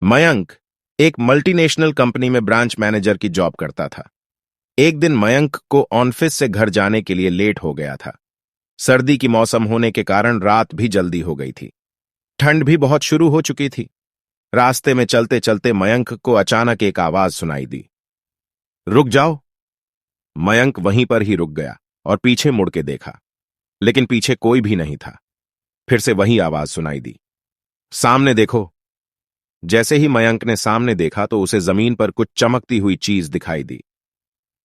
मयंक एक multinational company में branch manager की जॉब करता था। एक दिन मयंक को ऑफिस से घर जाने के लिए लेट हो गया था। सर्दी की मौसम होने के कारण रात भी जल्दी हो गई थी। ठंड भी बहुत शुरू हो चुकी थी। रास्ते में चलते चलते मयंक को अचानक एक आवाज सुनाई दी। रुक जाओ। मयंक वहीं पर ही रुक गया और पीछे मुड़ के देखा, लेकिन पीछे कोई भी नहीं था। फिर से वही आवाज सुनाई दी, सामने देखो। जैसे ही मयंक ने सामने देखा तो उसे जमीन पर कुछ चमकती हुई चीज दिखाई दी।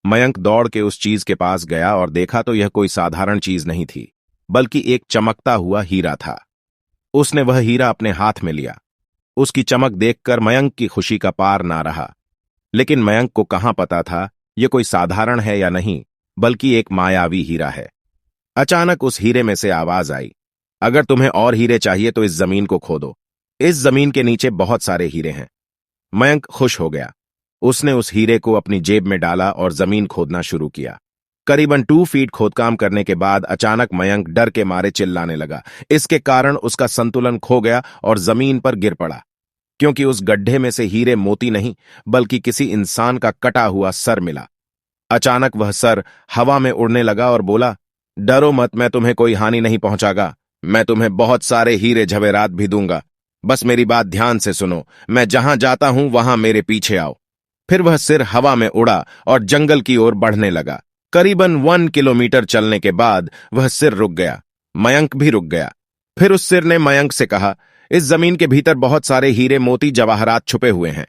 मयंक दौड़ के उस चीज के पास गया और देखा तो यह कोई साधारण चीज नहीं थी, बल्कि एक चमकता हुआ हीरा था। उसने वह हीरा अपने हाथ में लिया। उसकी चमक देखकर मयंक की खुशी का पार ना रहा। लेकिन मयंक को कहां पता था यह कोई साधारण है या नहीं, बल्कि एक मायावी हीरा है। अचानक उस हीरे में से आवाज आई, अगर तुम्हें और हीरे चाहिए तो इस जमीन को खोदो। इस जमीन के नीचे बहुत सारे हीरे हैं। मयंक खुश हो गया। उसने उस हीरे को अपनी जेब में डाला और जमीन खोदना शुरू किया। करीबन 2 फीट खोदकाम करने के बाद अचानक मयंक डर के मारे चिल्लाने लगा। इसके कारण उसका संतुलन खो गया और जमीन पर गिर पड़ा, क्योंकि उस गड्ढे में से हीरे मोती नहीं बल्कि किसी इंसान का कटा हुआ सर मिला। अचानक वह सर हवा में उड़ने लगा और बोला, डरो मत, मैं तुम्हें कोई हानि नहीं पहुंचागा। मैं तुम्हें बहुत सारे हीरे जवेरात भी दूंगा। बस मेरी बात ध्यान से सुनो। मैं जहां जाता हूं वहां मेरे पीछे आओ। फिर वह सिर हवा में उड़ा और जंगल की ओर बढ़ने लगा। करीबन 1 किलोमीटर चलने के बाद वह सिर रुक गया। मयंक भी रुक गया। फिर उस सिर ने मयंक से कहा, इस जमीन के भीतर बहुत सारे हीरे मोती जवाहरात छुपे हुए हैं।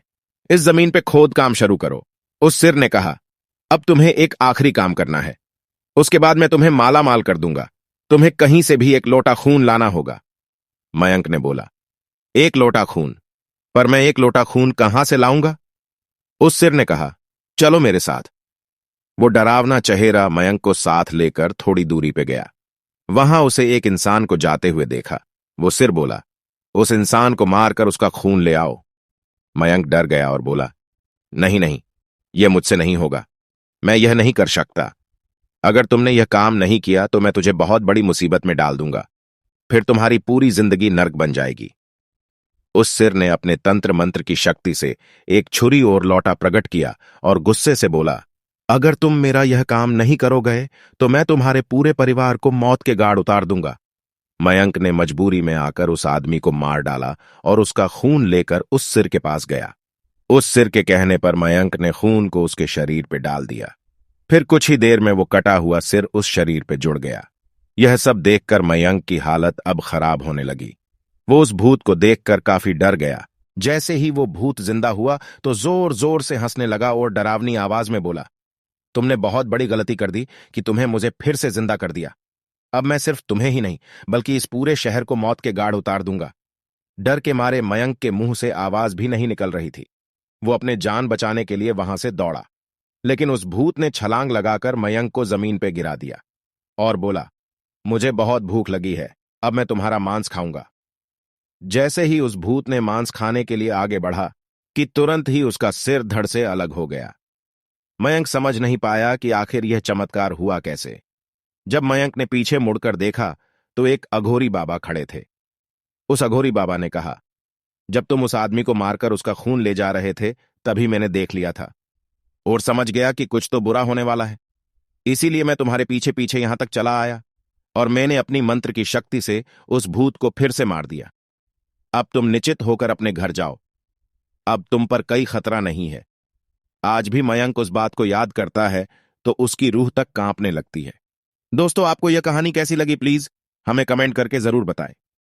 इस जमीन पे खोद काम शुरू करो। उस सिर ने कहा, अब तुम्हें एक आखिरी काम करना है। उसके बाद मैं तुम्हें माला माल कर दूंगा। तुम्हें कहीं से भी एक लोटा खून लाना होगा। मयंक ने बोला, 1 लोटा खून? पर मैं 1 लोटा खून कहां से लाऊंगा? उस सिर ने कहा, चलो मेरे साथ। वो डरावना चेहरा मयंक को साथ लेकर थोड़ी दूरी पे गया। वहां उसे एक इंसान को जाते हुए देखा। वो सिर बोला, उस इंसान को मारकर उसका खून ले आओ। मयंक डर गया और बोला, नहीं नहीं, यह मुझसे नहीं होगा। मैं यह नहीं कर सकता। अगर तुमने यह काम नहीं किया तो मैं तुझे बहुत बड़ी मुसीबत में डाल दूंगा। फिर तुम्हारी पूरी जिंदगी नर्क बन जाएगी। उस सिर ने अपने तंत्र मंत्र की शक्ति से एक छुरी और लौटा प्रकट किया और गुस्से से बोला, अगर तुम मेरा यह काम नहीं करोगे तो मैं तुम्हारे पूरे परिवार को मौत के गाड़ उतार दूंगा। मयंक ने मजबूरी में आकर उस आदमी को मार डाला और उसका खून लेकर उस सिर के पास गया। उस सिर के कहने पर मयंक ने खून को उसके शरीर पे डाल दिया। फिर कुछ ही देर में वो कटा हुआ सिर उस शरीर पे जुड़ गया। यह सब देखकर मयंक की हालत अब खराब होने लगी। वो उस भूत को देखकर काफी डर गया। जैसे ही वो भूत जिंदा हुआ तो जोर जोर से हंसने लगा और डरावनी आवाज में बोला, तुमने बहुत बड़ी गलती कर दी कि तुम्हें मुझे फिर से जिंदा कर दिया। अब मैं सिर्फ तुम्हें ही नहीं बल्कि इस पूरे शहर को मौत के गाढ़ उतार दूंगा। डर के मारे मयंक के मुंह से आवाज भी नहीं निकल रही थी। वो अपने जान बचाने के लिए वहां से दौड़ा, लेकिन उस भूत ने छलांग लगाकर मयंक को जमीन पे गिरा दिया और बोला, मुझे बहुत भूख लगी है, अब मैं तुम्हारा मांस खाऊंगा। जैसे ही उस भूत ने मांस खाने के लिए आगे बढ़ा कि तुरंत ही उसका सिर धड़ से अलग हो गया। मयंक समझ नहीं पाया कि आखिर यह चमत्कार हुआ कैसे। जब मयंक ने पीछे मुड़कर देखा तो एक अघोरी बाबा खड़े थे। उस अघोरी बाबा ने कहा, जब तुम उस आदमी को मारकर उसका खून ले जा रहे थे तभी मैंने देख लिया था और समझ गया कि कुछ तो बुरा होने वाला है। इसीलिए मैं तुम्हारे पीछे पीछे यहां तक चला आया और मैंने अपनी मंत्र की शक्ति से उस भूत को फिर से मार दिया। अब तुम निश्चित होकर अपने घर जाओ। अब तुम पर कोई खतरा नहीं है। आज भी मयंक उस बात को याद करता है तो उसकी रूह तक कांपने लगती है। दोस्तों, आपको यह कहानी कैसी लगी प्लीज हमें कमेंट करके जरूर बताएं।